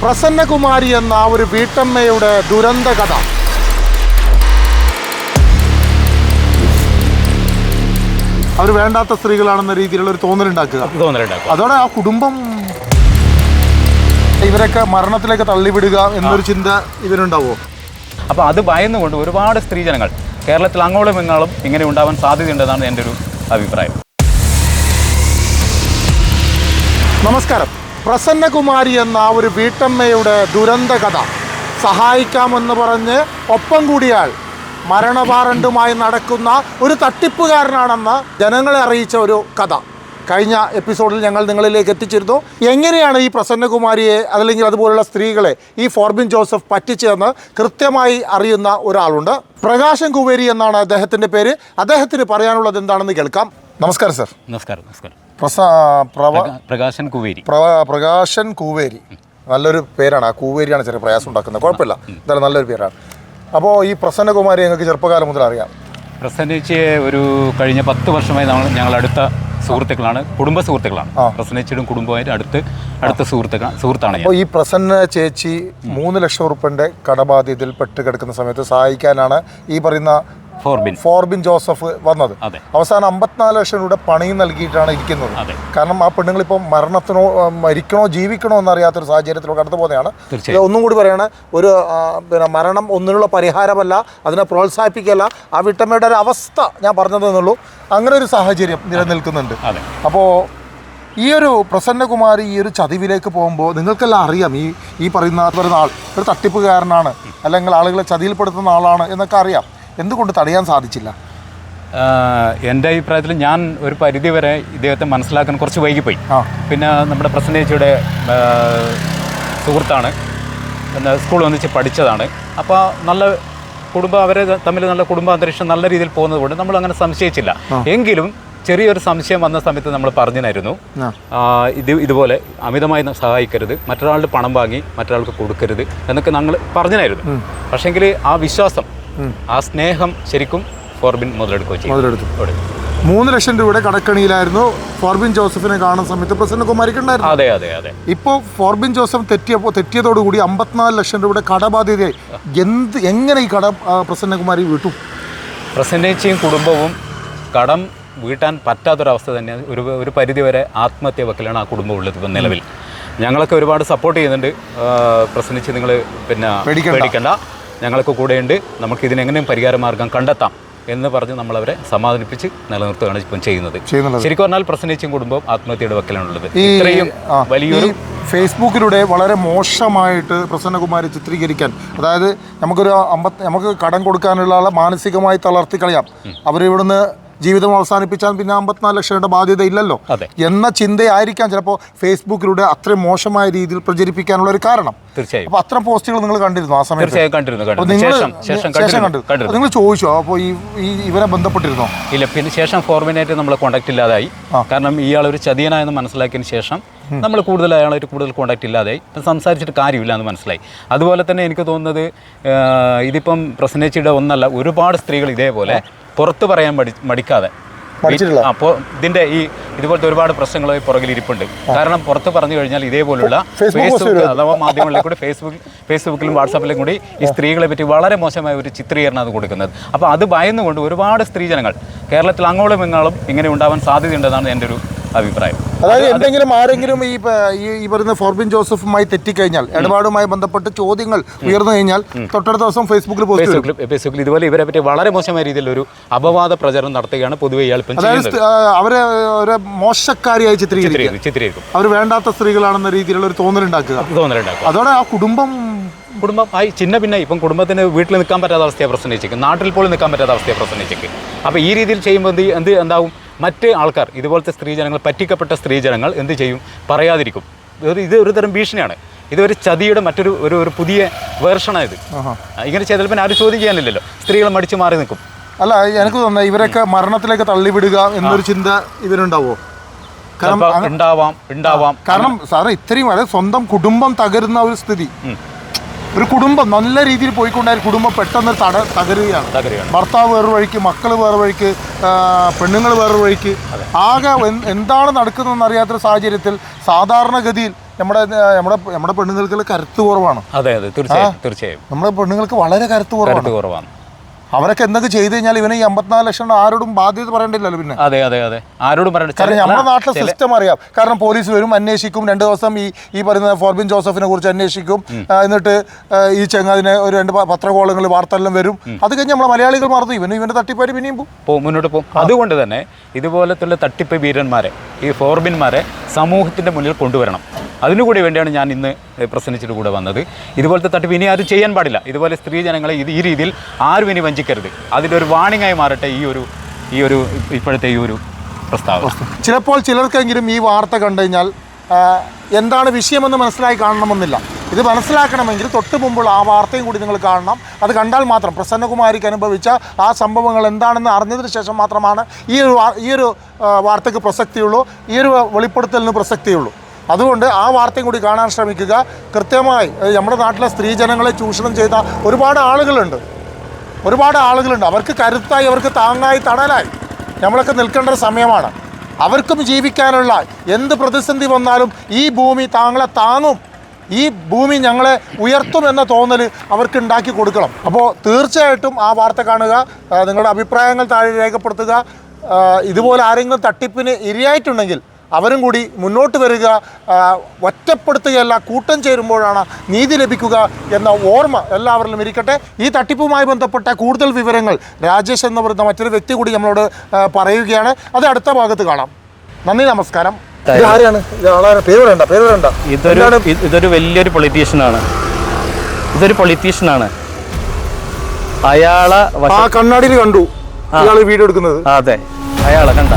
പ്രസന്നകുമാരി എന്ന ഒരു വീട്ടമ്മയുടെ ദുരന്ത കഥ. അവർ വേണ്ടാത്ത സ്ത്രീകളാണെന്ന രീതിയിലുള്ള ഒരു തോന്നലുണ്ടാക്കുക. അതോടെ ആ കുടുംബം ഇവരൊക്കെ മരണത്തിലേക്ക് തള്ളിവിടുക എന്നൊരു ചിന്ത ഇവരുണ്ടാവുമോ? അപ്പോൾ അത് ഭയന്നുകൊണ്ട് ഒരുപാട് സ്ത്രീജനങ്ങൾ കേരളത്തിൽ അങ്ങോളം ഇങ്ങോളം ഇങ്ങനെ ഉണ്ടാവാൻ സാധ്യതയുണ്ടെന്നാണ് എൻ്റെ ഒരു അഭിപ്രായം. നമസ്കാരം. പ്രസന്നകുമാരി എന്ന ഒരു വീട്ടമ്മയുടെ ദുരന്ത കഥ സഹായിക്കാമെന്ന് പറഞ്ഞ് ഒപ്പം കൂടിയാൽ മരണവാറണ്ടുമായി നടക്കുന്ന ഒരു തട്ടിപ്പുകാരനാണെന്ന് ജനങ്ങളെ അറിയിച്ച ഒരു കഥ കഴിഞ്ഞ എപ്പിസോഡിൽ ഞങ്ങൾ നിങ്ങളിലേക്ക് എത്തിച്ചിരുന്നു. എങ്ങനെയാണ് ഈ പ്രസന്നകുമാരിയെ അല്ലെങ്കിൽ അതുപോലുള്ള സ്ത്രീകളെ ഈ ഫോർബിൻ ജോസഫ് പറ്റിച്ചതെന്ന് കൃത്യമായി അറിയുന്ന ഒരാളുണ്ട്. പ്രകാശൻ കുവേരി എന്നാണ് അദ്ദേഹത്തിൻ്റെ പേര്. അദ്ദേഹത്തിന് പറയാനുള്ളത് എന്താണെന്ന് കേൾക്കാം. നമസ്കാരം സർ. നമസ്കാരം. നമസ്കാരം. പ്രകാശൻ കൂവേരി നല്ലൊരു പേരാണ്. ആ കൂവേരിയാണ് ചെറിയ പ്രയാസം ഉണ്ടാക്കുന്നത്. കുഴപ്പമില്ല, എന്തായാലും നല്ലൊരു പേരാണ്. അപ്പോൾ ഈ പ്രസന്നകുമാരി ഞങ്ങൾക്ക് ചെറുപ്പകാലം മുതൽ അറിയാം. പ്രസന്നേച്ചി ഒരു കഴിഞ്ഞ 10 വർഷമായി ഞങ്ങൾ അടുത്ത സുഹൃത്തുക്കളാണ്, കുടുംബ സുഹൃത്തുക്കളാണ്. പ്രസന്നേച്ചിയുടെ കുടുംബമായിട്ട് അടുത്ത സുഹൃത്താണ്. അപ്പോൾ ഈ പ്രസന്ന ചേച്ചി 3 ലക്ഷം ഉറുപ്പിൻ്റെ കടബാധ്യതയിൽ പെട്ട് കിടക്കുന്ന സമയത്ത് സഹായിക്കാനാണ് ഈ പറയുന്ന ഫോർബിൻ ജോസഫ് വന്നത്. അവസാനം 54 ലക്ഷം രൂപ പണിയും നൽകിയിട്ടാണ് ഇരിക്കുന്നത്. കാരണം ആ പെണ്ണുങ്ങളിപ്പോൾ മരിക്കണോ ജീവിക്കണോ എന്നറിയാത്തൊരു സാഹചര്യത്തിലൂടെ കടന്നു പോകുന്നതാണ്. ഒന്നും കൂടി പറയാണ്, ഒരു മരണം ഒന്നിനുള്ള പരിഹാരമല്ല, അതിനെ പ്രോത്സാഹിപ്പിക്കല്ല. ആ വീട്ടമ്മയുടെ ഒരു അവസ്ഥ ഞാൻ പറഞ്ഞതെന്നുള്ളൂ. അങ്ങനെ ഒരു സാഹചര്യം നിലനിൽക്കുന്നുണ്ട്. അപ്പോൾ ഈ ഒരു പ്രസന്നകുമാരി ഈ ഒരു ചതിവിലേക്ക് പോകുമ്പോൾ നിങ്ങൾക്കെല്ലാം അറിയാം, ഈ പറയുന്ന ആൾ ഒരു തട്ടിപ്പുകാരനാണ്, അല്ലെങ്കിൽ ആളുകളെ ചതിയിൽപ്പെടുത്തുന്ന ആളാണ് എന്നൊക്കെ അറിയാം. എന്തുകൊണ്ട് തടയാൻ സാധിച്ചില്ല? എൻ്റെ അഭിപ്രായത്തിൽ ഞാൻ ഒരു പരിധിവരെ ഇദ്ദേഹത്തെ മനസ്സിലാക്കാൻ കുറച്ച് വൈകിപ്പോയി. പിന്നെ നമ്മുടെ പ്രസന്നേച്ചിയുടെ സുഹൃത്താണ്, പിന്നെ സ്കൂൾ ഒന്നിച്ച് പഠിച്ചതാണ്. അപ്പോൾ നല്ല അവരെ തമ്മിൽ നല്ല കുടുംബ അന്തരീക്ഷം നല്ല രീതിയിൽ പോകുന്നത് കൊണ്ട് നമ്മൾ അങ്ങനെ സംശയിച്ചില്ല. എങ്കിലും ചെറിയൊരു സംശയം വന്ന സമയത്ത് നമ്മൾ പറഞ്ഞിരുന്നു, ഇതുപോലെ അമിതമായി സഹായിക്കരുത്, മറ്റൊരാളുടെ പണം വാങ്ങി മറ്റൊരാൾക്ക് കൊടുക്കരുത് എന്നൊക്കെ ഞങ്ങൾ പറഞ്ഞിരുന്നു. പക്ഷേങ്കിൽ ആ വിശ്വാസം, ആ സ്നേഹം ശരിക്കും ഫോർബിൻ മുതലെടുത്തു. 3 ലക്ഷം രൂപയുടെ കടക്കണിയിലായിരുന്നു ഫോർബിൻ ജോസഫിനെ കാണുന്ന സമയത്ത് പ്രസന്നകുമാരിക്ക് ഉണ്ടായിരുന്നു. അതെ. ഇപ്പോൾ ഫോർബിൻ ജോസഫ് തെറ്റിയതോടുകൂടി 54 ലക്ഷം രൂപയുടെ കടബാധ്യതയായി. എങ്ങനെ ഈ കട പ്രസന്നകുമാരി വീട്ടു? പ്രസന്നേച്ചിയും കുടുംബവും കടം വീട്ടാൻ പറ്റാത്തൊരവസ്ഥ തന്നെയാണ്. ഒരു പരിധിവരെ ആത്മഹത്യ വെക്കലാണ് ആ കുടുംബം ഉള്ളത്. ഇപ്പം നിലവിൽ ഞങ്ങളൊക്കെ ഒരുപാട് സപ്പോർട്ട് ചെയ്യുന്നുണ്ട്. പ്രസന്നേച്ചി നിങ്ങൾ പിന്നെ പേടിക്കണ്ട, ഞങ്ങൾക്ക് കൂടെയുണ്ട്, നമുക്ക് ഇതിനെങ്ങനെയും പരിഹാര മാർഗം കണ്ടെത്താം എന്ന് പറഞ്ഞ് നമ്മളവരെ സമാധാനിപ്പിച്ച് നിലനിർത്തുകയാണ് ഇപ്പം ചെയ്യുന്നത്. ശരിക്കും പറഞ്ഞാൽ പ്രസന്നേച്ചിയും കുടുംബം ആത്മഹത്യയുടെ വക്കലാണുള്ളത്. ഇത്രയും വലിയൊരു ഫേസ്ബുക്കിലൂടെ വളരെ മോശമായിട്ട് പ്രസന്നകുമാരി ചിത്രീകരിക്കാൻ, അതായത് നമുക്ക് കടം കൊടുക്കാനുള്ള ആളെ മാനസികമായി തളർത്തി കളയാം, അവരിവിടുന്ന് ജീവിതം അവസാനിപ്പിച്ചാൽ പിന്നെ 54 ലക്ഷം രൂപയുടെ ബാധ്യത ഇല്ലല്ലോ എന്ന ചിന്തയായിരിക്കാം ചിലപ്പോൾ ഫേസ്ബുക്കിലൂടെ അത്രയും മോശമായ രീതിയിൽ പ്രചരിപ്പിക്കാനുള്ള ഒരു കാരണം. തീർച്ചയായും. അപ്പോൾ അത്തരം പോസ്റ്റുകൾ നിങ്ങൾ കണ്ടിരുന്നു? ആ സമയത്ത് നിങ്ങൾ ചോദിച്ചോ? അപ്പോൾ ഇവരെ ബന്ധപ്പെട്ടിരുന്നോ? ഇല്ല. പിന്നെ ശേഷം ഫോർബിനായിട്ട് നമ്മൾ കോൺടാക്ട് ഇല്ലാതായി. കാരണം ഇയാളൊരു ചതിയനായെന്ന് മനസ്സിലാക്കിയതിന് ശേഷം നമ്മൾ അയാളായിട്ട് കൂടുതൽ കോൺടാക്ട് ഇല്ലാതായി. സംസാരിച്ചിട്ട് കാര്യമില്ല എന്ന് മനസ്സിലായി. അതുപോലെ തന്നെ എനിക്ക് തോന്നുന്നത് ഇതിപ്പം പ്രസന്നേച്ചിയുടെ ഒന്നല്ല, ഒരുപാട് സ്ത്രീകൾ ഇതേപോലെ പുറത്ത് പറയാൻ മടിക്കാതെ അപ്പോൾ ഇതുപോലത്തെ ഒരുപാട് പ്രശ്നങ്ങൾ പുറകിൽ ഇരിപ്പുണ്ട്. കാരണം പുറത്ത് പറഞ്ഞു കഴിഞ്ഞാൽ ഇതേപോലുള്ള ഫേസ്ബുക്ക് അഥവാ മാധ്യമങ്ങളിലെ കൂടി ഫേസ്ബുക്കിലും വാട്സാപ്പിലും കൂടി ഈ സ്ത്രീകളെ പറ്റി വളരെ മോശമായ ഒരു ചിത്രീകരണം അത് കൊടുക്കുന്നത്. അപ്പോൾ അത് ഭയന്നുകൊണ്ട് ഒരുപാട് സ്ത്രീജനങ്ങൾ കേരളത്തിൽ അങ്ങോളം ഇങ്ങോളം ഇങ്ങനെ ഉണ്ടാവാൻ സാധ്യതയുണ്ടെന്നാണ് എൻ്റെ ഒരു അഭിപ്രായം. അതായത് ആരെങ്കിലും ഈ പറയുന്ന ഫോർബിൻ ജോസഫുമായി തെറ്റിക്കഴിഞ്ഞാൽ, ഇടപാടുമായി ബന്ധപ്പെട്ട് ചോദ്യങ്ങൾ ഉയർന്നു കഴിഞ്ഞാൽ തൊട്ടടുത്ത ദിവസം ഫേസ്ബുക്കിൽ ഇതുപോലെ ഇവരെ പറ്റി വളരെ മോശമായ രീതിയിലൊരു അപവാദ പ്രചരണം നടത്തുകയാണ് പൊതുവെ ഇയാൾ. അവരെ ഒരു മോശക്കാരിയായി ചിത്രീകരിക്കും, അവർ വേണ്ടാത്ത സ്ത്രീകളാണെന്ന രീതിയിലുള്ള ഒരു തോന്നലുണ്ടാക്കുക. അതോടെ ആ കുടുംബം പിന്നെ ഇപ്പം കുടുംബത്തിന് വീട്ടിൽ നിൽക്കാൻ പറ്റാത്ത അവസ്ഥയെ പ്രശ്നിച്ചേക്ക്, നാട്ടിൽ പോലും നിൽക്കാൻ പറ്റാത്ത അവസ്ഥയെ പ്രശ്നിച്ചേക്ക്. അപ്പോൾ ഈ രീതിയിൽ ചെയ്യുമ്പോൾ എന്താവും, മറ്റ് ആൾക്കാർ ഇതുപോലത്തെ സ്ത്രീജനങ്ങൾ, പറ്റിക്കപ്പെട്ട സ്ത്രീജനങ്ങൾ എന്ത് ചെയ്യും? പറയാതിരിക്കും. ഇത് ഒരു തരം ഭീഷണിയാണ്. ഇതൊരു ചതിയുടെ ഒരു പുതിയ വേർഷനായത്. ഇങ്ങനെ ചെയ്താൽ പിന്നെ ആരും ചോദ്യം ചെയ്യാനില്ലല്ലോ, സ്ത്രീകൾ മടിച്ചു മാറി നിൽക്കും. അല്ല, എനിക്ക് തോന്നുന്നത് ഇവരൊക്കെ മരണത്തിലേക്ക് തള്ളിവിടുക എന്നൊരു ചിന്ത ഇവരുണ്ടാവോ? കാരണം സാറേ, ഇത്രയും സ്വന്തം കുടുംബം തകരുന്ന ഒരു സ്ഥിതി, ഒരു കുടുംബം നല്ല രീതിയിൽ പോയിക്കൊണ്ടായ കുടുംബം പെട്ടെന്ന് തകരുകയാണ്. ഭർത്താവ് വേറൊരു വഴിക്ക്, മക്കൾ വേറെ വഴിക്ക്, പെണ്ണുങ്ങൾ വേറൊരു വഴിക്ക്, ആകെ എന്താണ് നടക്കുന്നതെന്ന് അറിയാത്തൊരു സാഹചര്യത്തിൽ സാധാരണഗതിയിൽ നമ്മുടെ നമ്മുടെ നമ്മുടെ പെണ്ണുങ്ങൾക്ക് കരുത്ത് കുറവാണ്. അതെ അതെ, തീർച്ചയായും തീർച്ചയായും നമ്മുടെ പെണ്ണുങ്ങൾക്ക് വളരെ കരുത്ത് കുറവാണ്. അവരൊക്കെ എന്തൊക്കെ ചെയ്ത് കഴിഞ്ഞാൽ ഇവന് ഈ 54 ലക്ഷം ആരോടും ബാധ്യത പറയേണ്ടില്ലല്ലോ. പിന്നെ അതെ അതെ അതെ, ആരോടും പറയണ്ട. കാരണം നമ്മുടെ നാട്ടിലെ സിസ്റ്റം അറിയാം. കാരണം പോലീസ് വരും, അന്വേഷിക്കും, 2 ദിവസം ഈ പറയുന്ന ഫോർബിൻ ജോസഫിനെ കുറിച്ച് അന്വേഷിക്കും, എന്നിട്ട് ഈ ചെങ്ങാതിനെ ഒരു 2 പത്രകോളങ്ങൾ വാർത്തയെല്ലാം വരും. അത് കഴിഞ്ഞ് നമ്മളെ മലയാളികൾ മറന്നു ഇവന്റെ തട്ടിപ്പാര് പിന്നെയും മുന്നോട്ട് പോകും. അതുകൊണ്ട് തന്നെ ഇതുപോലത്തുള്ള തട്ടിപ്പ് വീരന്മാരെ, ഈ ഫോർബിന്മാരെ സമൂഹത്തിന്റെ മുന്നിൽ കൊണ്ടുവരണം. അതിനുകൂടി വേണ്ടിയാണ് ഞാൻ ഇന്ന് പ്രസംഗിച്ചിട്ട് കൂടെ വന്നത്. ഇതുപോലത്തെ തട്ടിപ്പ് ഇനി ആരും ചെയ്യാൻ പാടില്ല. ഇതുപോലെ സ്ത്രീ ജനങ്ങളെ ഈ രീതിയിൽ ആരും ഇനി വഞ്ചിക്കരുത്. അതിൻ്റെ ഒരു വാണിംഗായി മാറട്ടെ ഈ ഒരു ഇപ്പോഴത്തെ ഈ ഒരു പ്രസ്താവന. ചിലപ്പോൾ ചിലർക്കെങ്കിലും ഈ വാർത്ത കണ്ടു കഴിഞ്ഞാൽ എന്താണ് വിഷയമെന്ന് മനസ്സിലായി കാണണമെന്നില്ല. ഇത് മനസ്സിലാക്കണമെങ്കിൽ തൊട്ട് മുമ്പുള്ള ആ വാർത്തയും കൂടി നിങ്ങൾ കാണണം. അത് കണ്ടാൽ മാത്രം പ്രസന്നകുമാരിക്ക് അനുഭവിച്ച ആ സംഭവങ്ങൾ എന്താണെന്ന് അറിഞ്ഞതിന് ശേഷം മാത്രമാണ് ഈ ഒരു വാർത്തയ്ക്ക് പ്രസക്തിയുള്ളൂ, ഈ ഒരു വെളിപ്പെടുത്തലിന് പ്രസക്തിയുള്ളൂ. അതുകൊണ്ട് ആ വാർത്തയും കൂടി കാണാൻ ശ്രമിക്കുക. കൃത്യമായി നമ്മുടെ നാട്ടിലെ സ്ത്രീജനങ്ങളെ ചൂഷണം ചെയ്ത ഒരുപാട് ആളുകളുണ്ട്. അവർക്ക് കരുത്തായി, അവർക്ക് താങ്ങായി, തണലായി നമ്മളൊക്കെ നിൽക്കേണ്ട ഒരു സമയമാണ്. അവർക്കും ജീവിക്കാനുള്ള എന്ത് പ്രതിസന്ധി വന്നാലും ഈ ഭൂമി താങ്കളെ താങ്ങും, ഈ ഭൂമി ഞങ്ങളെ ഉയർത്തും എന്ന തോന്നൽ അവർക്ക് ഉണ്ടാക്കി കൊടുക്കണം. അപ്പോൾ തീർച്ചയായിട്ടും ആ വാർത്ത കാണുക, നിങ്ങളുടെ അഭിപ്രായങ്ങൾ താഴെ രേഖപ്പെടുത്തുക. ഇതുപോലെ ആരെങ്കിലും തട്ടിപ്പിന് ഇരയായിട്ടുണ്ടെങ്കിൽ അവരും കൂടി മുന്നോട്ട് വരിക. ഒറ്റപ്പെടുത്തുകയല്ല, കൂട്ടം ചേരുമ്പോഴാണ് നീതി ലഭിക്കുക എന്ന ഓർമ്മ എല്ലാവരിലും ഇരിക്കട്ടെ. ഈ തട്ടിപ്പുമായി ബന്ധപ്പെട്ട കൂടുതൽ വിവരങ്ങൾ രാജേഷ് എന്ന് പറയുന്ന മറ്റൊരു വ്യക്തി കൂടി നമ്മളോട് പറയുകയാണ്. അത് അടുത്ത ഭാഗത്ത് കാണാം. നന്ദി, നമസ്കാരം. ആരാണ് പേര് വേണ്ട? ഇതൊരു വലിയൊരു പൊളിറ്റീഷ്യനാണ്. അയാളെ കണ്ണാടിയിൽ കണ്ടു ഇയാൾ വീഡിയോ എടുക്കുന്നത്. അതെ, അയാളെ കണ്ട